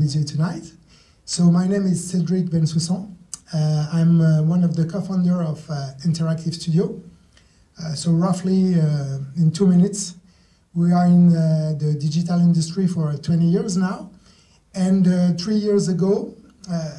with you tonight. So my name is Cédric Bensoussan. I'm one of the co-founder of Interactive Studio. So roughly in 2 minutes, we are in the digital industry for 20 years now. And 3 years ago,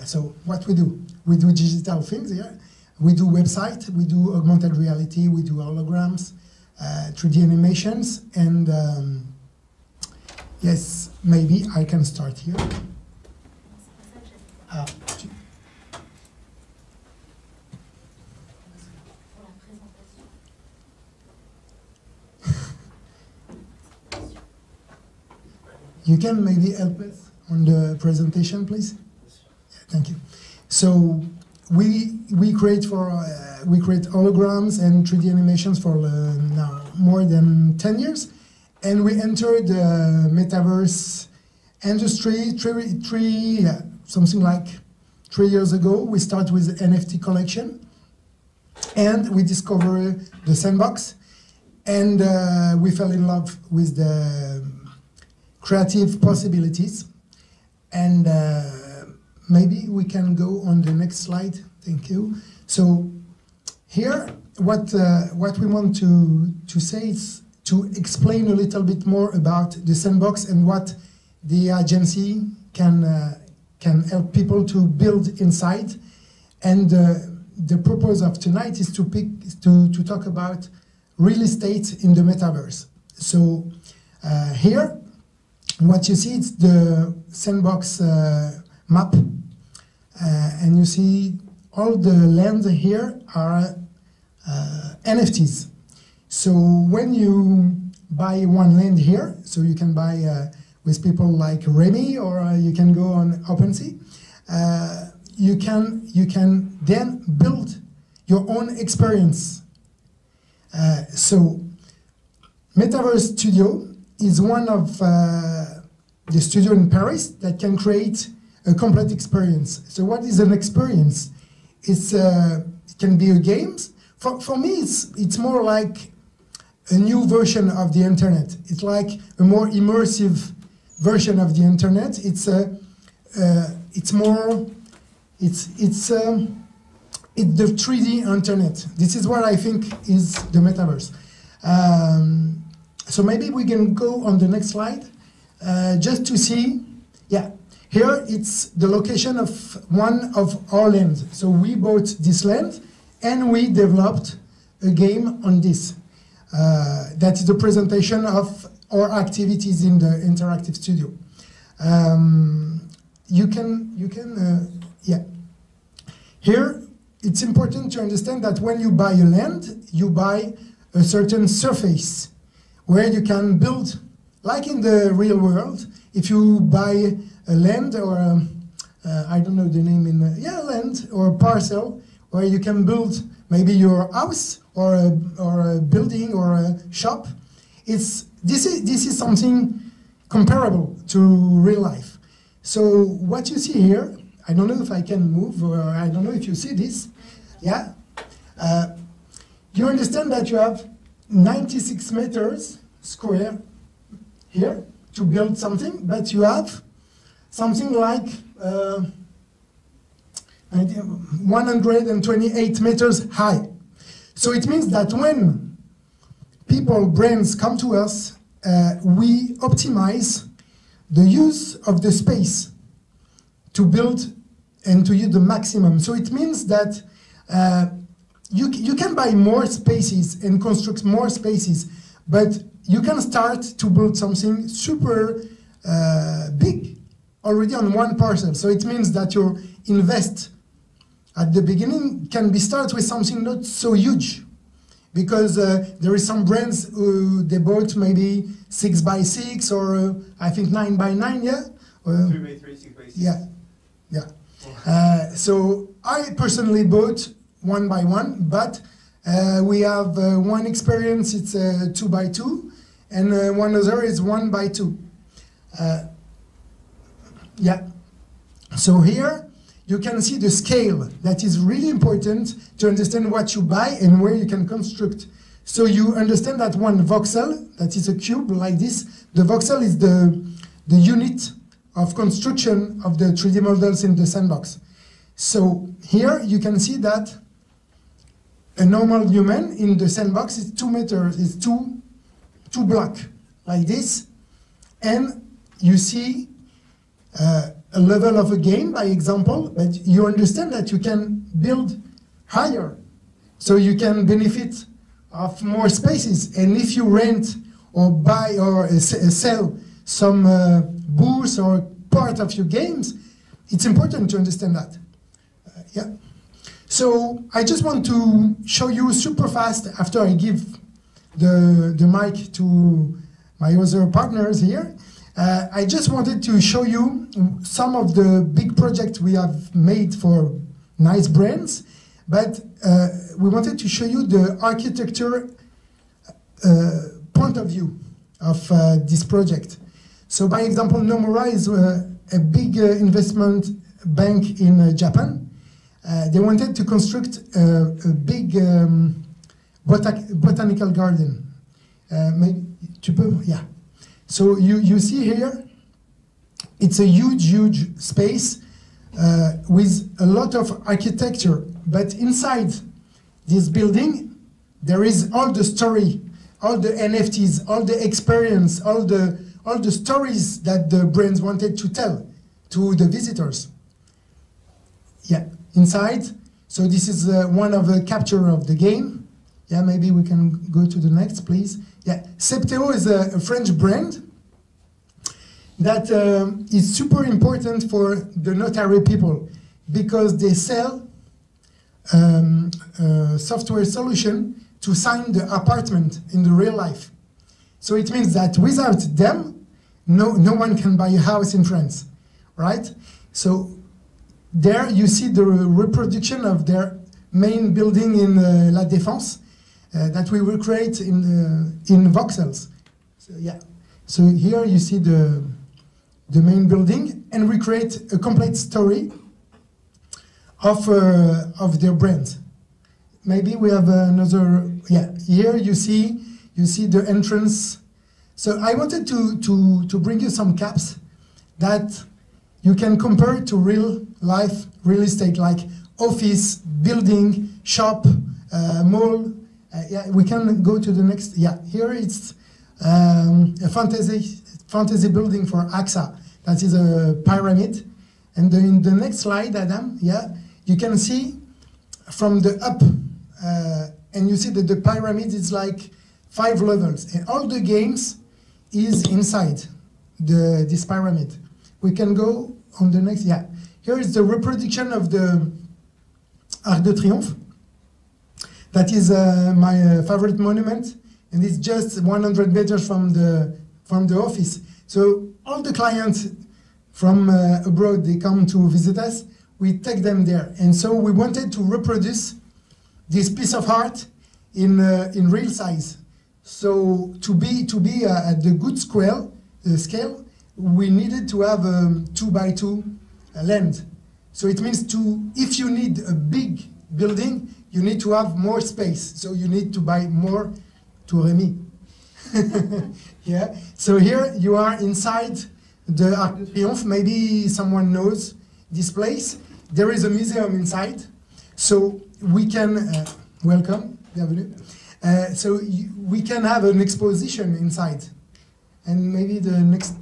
so what we do digital things here. We do website, we do augmented reality, we do holograms, 3D animations, and yes, maybe I can start here. You can maybe help us on the presentation, please? Yeah, thank you. So we create holograms and 3D animations for now more than 10 years, and we entered the Metaverse industry something like 3 years ago. We started with the NFT collection, and we discovered the Sandbox, and we fell in love with the creative possibilities. And maybe we can go on the next slide. Thank you. So here, what we want to say is to explain a little bit more about the Sandbox and what the agency can help people to build inside. And the purpose of tonight is to talk about real estate in the Metaverse. So here, what you see is the Sandbox map, and you see all the lands here are NFTs. So when you buy one land here, so you can buy with people like Remy, or you can go on OpenSea, you can then build your own experience. So Metaverse Studio is one of the studio in Paris that can create a complete experience. So what is an experience? It can be a games. For me, it's more like a new version of the internet. It's like a more immersive version of the internet. It's the 3D internet. This is what I think is the Metaverse. So maybe we can go on the next slide, just to see, yeah, here it's the location of one of our lands. So we bought this land and we developed a game on this. That is the presentation of our activities in the Interactive Studio. Yeah. Here, it's important to understand that when you buy a land, you buy a certain surface where you can build, like in the real world. If you buy a land or I don't know the name land or a parcel where you can build maybe your house or a building or a shop. This is something comparable to real life. So what you see here, I don't know if I can move, or I don't know if you see this. Yeah, you understand that you have 96 meters square here to build something, but you have something like 128 meters high. So it means that when brands come to us, we optimize the use of the space to build and to use the maximum. So it means that you can buy more spaces and construct more spaces, but you can start to build something super big already on one parcel. So it means that your invest at the beginning can be start with something not so huge, because there is some brands who they bought maybe 6 by 6 or I think 9 by 9, yeah? 3 by 3, 6 by 6. Yeah, yeah. So I personally bought 1 by 1, but we have one experience, it's 2 by 2, and one other is 1 by 2. Yeah. So here you can see the scale. That is really important to understand what you buy and where you can construct. So you understand that one voxel, that is a cube like this, the voxel is the unit of construction of the 3D models in the sandbox. So here you can see that a normal human in the sandbox is 2 meters, is two blocks like this, and you see a level of a game, by example, but you understand that you can build higher, so you can benefit of more spaces. And if you rent or buy or sell some booths or part of your games, it's important to understand that. Yeah. So I just want to show you super fast, after I give the mic to my other partners here, I just wanted to show you some of the big projects we have made for nice brands, but we wanted to show you the architecture point of view of this project. So by example, Nomura is a big investment bank in Japan. They wanted to construct a big botanical garden. Maybe, yeah. So you see here, it's a huge space with a lot of architecture. But inside this building, there is all the story, all the NFTs, all the experience, all the stories that the brands wanted to tell to the visitors. Yeah, inside. So this is one of the capture of the game. Yeah, maybe we can go to the next, please. Yeah, Septeo is a French brand that is super important for the notary people, because they sell software solution to sign the apartment in the real life. So it means that without them, no one can buy a house in France, right? So there you see the reproduction of their main building in La Défense that we will create in voxels. So yeah, so here you see the main building, and we create a complete story of their brand. Maybe we have another. Yeah, here you see the entrance. So I wanted to bring you some caps that you can compare to real life real estate, like office, building, shop, mall. Yeah, we can go to the next. Yeah, here it's a fantasy building for AXA. That is a pyramid. And then in the next slide, Adam, yeah, you can see from the up, and you see that the pyramid is like 5 levels, and all the games is inside this pyramid. We can go on the next. Yeah, here is the reproduction of the Arc de Triomphe. That is my favorite monument, and it's just 100 meters from the office. So all the clients from abroad, they come to visit us, we take them there. And so we wanted to reproduce this piece of art in real size. So to be at the good scale, we needed to have 2x2 land. So it means if you need a big building, you need to have more space. So you need to buy more to Remy. Yeah. So here you are inside the Arc de Triomphe. Maybe someone knows this place. There is a museum inside. So we can, welcome, bienvenue. So we can have an exposition inside. And maybe the next,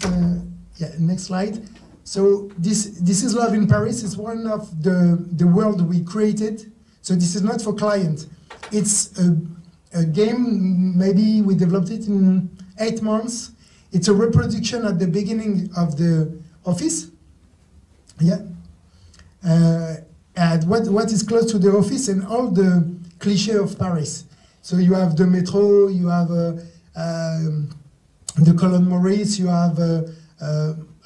next slide. So this is Love in Paris. It's one of the world we created. So this is not for client. It's a game, maybe we developed it in 8 months. It's a reproduction at the beginning of the office. Yeah. And what is close to the office and all the cliché of Paris. So you have the metro, you have the Colonne Maurice, you have,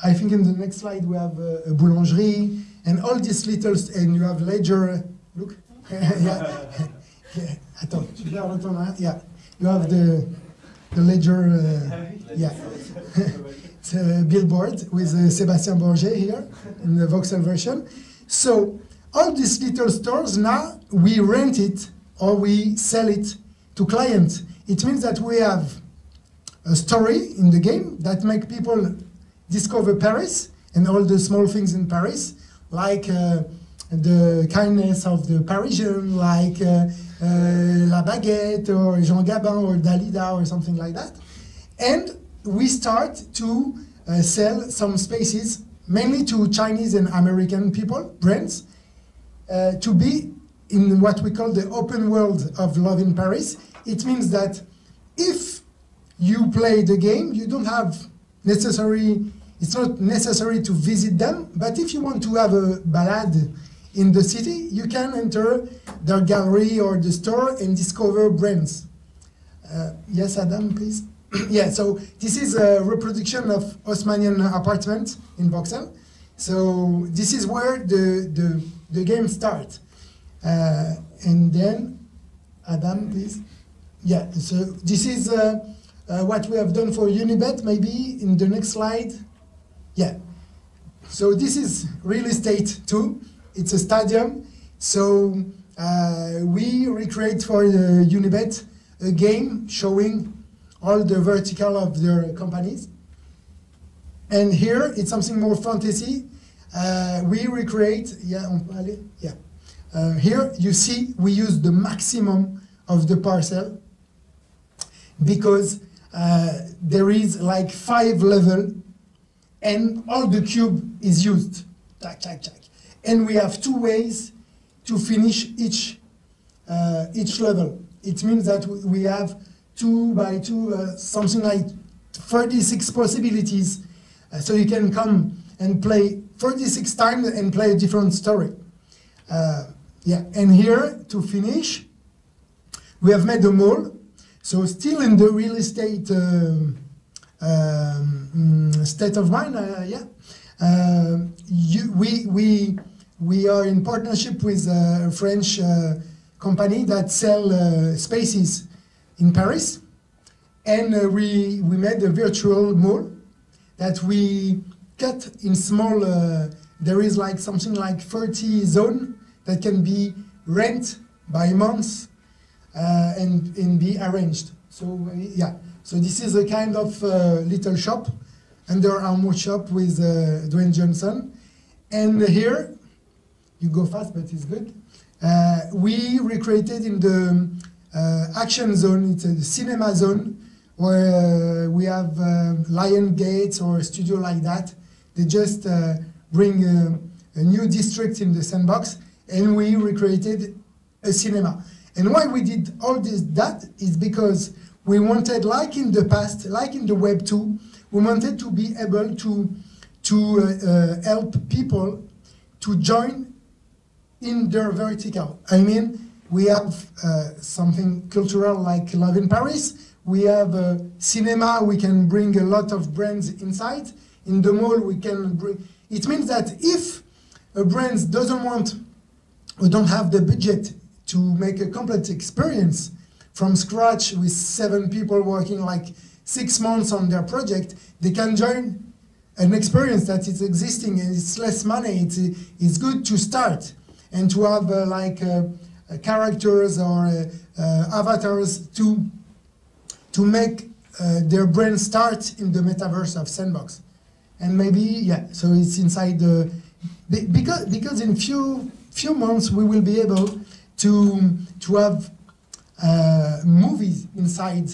I think in the next slide we have a boulangerie, and all these little, and you have Ledger, look. Yeah. Yeah. Attends, tu perds le temps là. Yeah, you have the Ledger, yeah. It's a billboard with Sébastien Bourget here in the voxel version. So all these little stores now, we rent it or we sell it to clients. It means that we have a story in the game that make people discover Paris, and all the small things in Paris, like the kindness of the Parisian, like La Baguette or Jean Gabin or Dalida or something like that. And we start to sell some spaces, mainly to Chinese and American people, brands, to be in what we call the open world of Love in Paris. It means that if you play the game, you don't have it's not necessary to visit them, but if you want to have a balade in the city, you can enter their gallery or the store and discover brands. Yes, Adam, please. Yeah, so this is a reproduction of Haussmannian apartment in Vauxhall. So this is where the game starts. And then, Adam, please. Yeah, so this is what we have done for Unibet, maybe in the next slide. Yeah, so this is real estate too. It's a stadium. So we recreate for the Unibet a game showing all the vertical of their companies. And here it's something more fantasy. We recreate, here you see we use the maximum of the parcel because there is like 5 levels and all the cube is used. Tack, tack, tack. And we have 2 ways to finish each level. It means that we have 2 by 2, something like 36 possibilities. So you can come and play 36 times and play a different story. Yeah, and here to finish, we have made a mall. So still in the real estate state of mind, we are in partnership with a French company that sell spaces in Paris, and we made a virtual mall that we cut in small. There is like something like 30 zones that can be rent by months and be arranged. So yeah, so this is a kind of little shop, Under Armour shop with Dwayne Johnson, and here you go fast, but it's good. We recreated in the action zone. It's a cinema zone where we have Lion Gates or a studio like that. They just bring a new district in the Sandbox, and we recreated a cinema. And why we did all that is because we wanted, like in the past, like in the Web 2, we wanted to be able to help people to join in their vertical. I mean, we have something cultural like Love in Paris. We have a cinema, we can bring a lot of brands inside. In the mall, we can bring... It means that if a brand doesn't want or don't have the budget to make a complete experience from scratch with 7 people working like 6 months on their project, they can join an experience that is existing and it's less money. It's good to start and to have characters or avatars to make their brand start in the metaverse of Sandbox. And maybe, yeah, so it's inside the... Because in few months we will be able to have movies inside.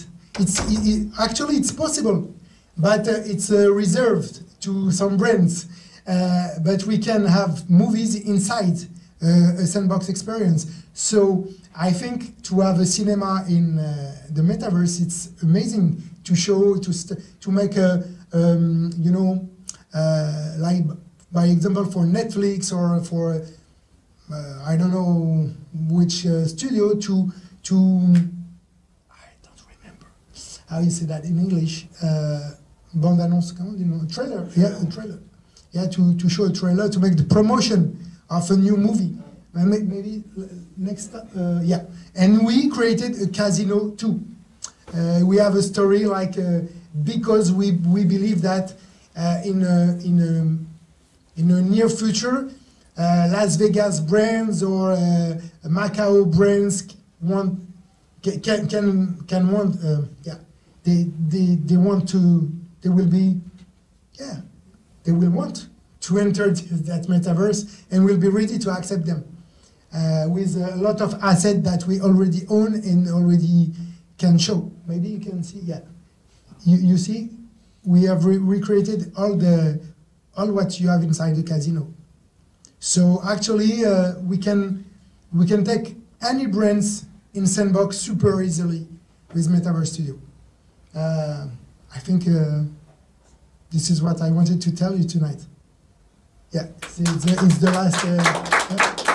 Actually it's possible, but it's reserved to some brands. But we can have movies inside a Sandbox experience. So I think to have a cinema in the metaverse, it's amazing to show, to make a, you know, like by example for Netflix or for I don't know which studio to I don't remember how you say that in English. Bande annonce, you know, trailer. Yeah, a trailer. Yeah, to show a trailer to make the promotion of a new movie. Maybe next, yeah. And we created a casino too. We have a story like because we believe that in a near future, Las Vegas brands or Macau brands can want yeah, they want to, they will be, yeah, they will want to enter that metaverse, and we'll be ready to accept them with a lot of assets that we already own and already can show. Maybe you can see, yeah. You see, we have recreated all what you have inside the casino. So actually, we can take any brands in Sandbox super easily with Metaverse Studio. I think this is what I wanted to tell you tonight. Yeah, it's the last.